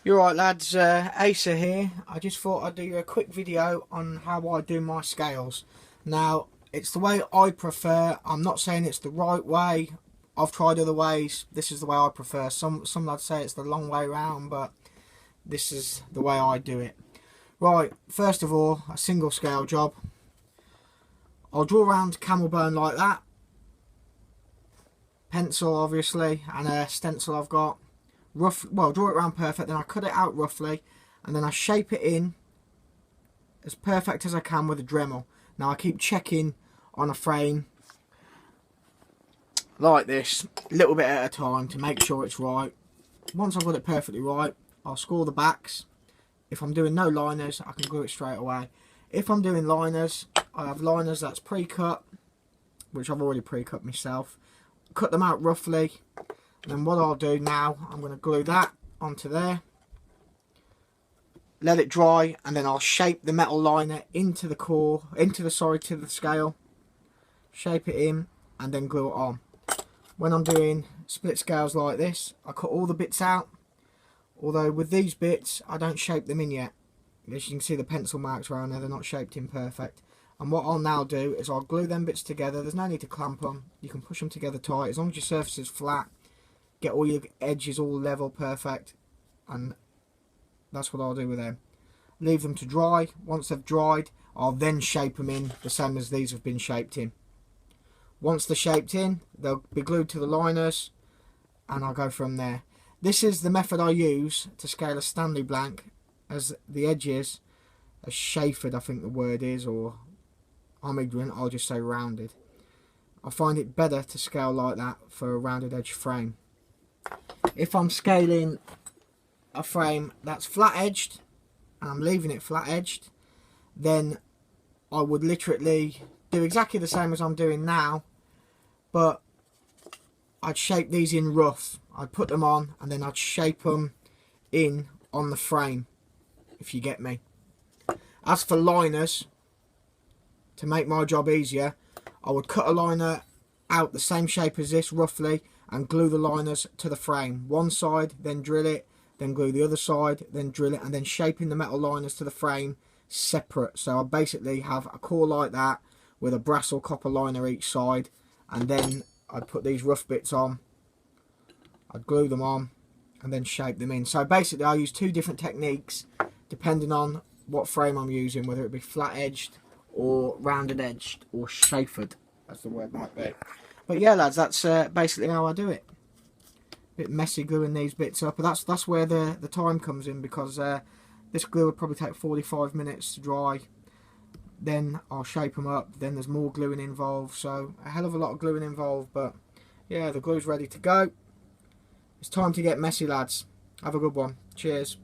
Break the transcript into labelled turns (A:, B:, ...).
A: You're right lads, Asa here. I just thought I'd do you a quick video on how I do my scales. Now, it's the way I prefer. I'm not saying it's the right way. I've tried other ways. This is the way I prefer. Some lads say it's the long way round, but this is the way I do it. Right, first of all, a single scale job. I'll draw around camel bone like that. Pencil obviously, and a stencil I've got. Draw it around perfect, then I cut it out roughly, and then I shape it in as perfect as I can with a Dremel. Now I keep checking on a frame like this, a little bit at a time to make sure it's right. Once I've got it perfectly right, I'll score the backs. If I'm doing no liners, I can glue it straight away. If I'm doing liners, I have liners that's pre-cut, which I've already pre-cut myself. Cut them out roughly. And then what I'll do now, I'm going to glue that onto there, let it dry, and then I'll shape the metal liner into the scale, shape it in, and then glue it on. When I'm doing split scales like this, I cut all the bits out, although with these bits, I don't shape them in yet. As you can see the pencil marks around there, they're not shaped in perfect. And what I'll now do is I'll glue them bits together. There's no need to clamp them, you can push them together tight, as long as your surface is flat. Get all your edges all level, perfect, and that's what I'll do with them. Leave them to dry. Once they've dried, I'll then shape them in the same as these have been shaped in. Once they're shaped in, they'll be glued to the liners, and I'll go from there. This is the method I use to scale a Stanley blank, as the edges are chamfered, I think the word is, or I'm ignorant, I'll just say rounded. I find it better to scale like that for a rounded edge frame. If I'm scaling a frame that's flat edged and I'm leaving it flat edged, then I would literally do exactly the same as I'm doing now, but I'd shape these in rough. I'd put them on and then I'd shape them in on the frame, if you get me. As for liners, to make my job easier, I would cut a liner out the same shape as this roughly and glue the liners to the frame. One side, then drill it, then glue the other side, then drill it, and then shaping the metal liners to the frame separate. So I basically have a core like that with a brass or copper liner each side, and then I'd put these rough bits on, I'd glue them on, and then shape them in. So basically I use two different techniques depending on what frame I'm using, whether it be flat edged or rounded edged or chamfered, as the word might be. But yeah lads, that's basically how I do it. Bit messy gluing these bits up, but that's where the time comes in, because this glue would probably take 45 minutes to dry. Then I'll shape them up, then there's more gluing involved, so a hell of a lot of gluing involved. But yeah, the glue's ready to go. It's time to get messy lads. Have a good one. Cheers.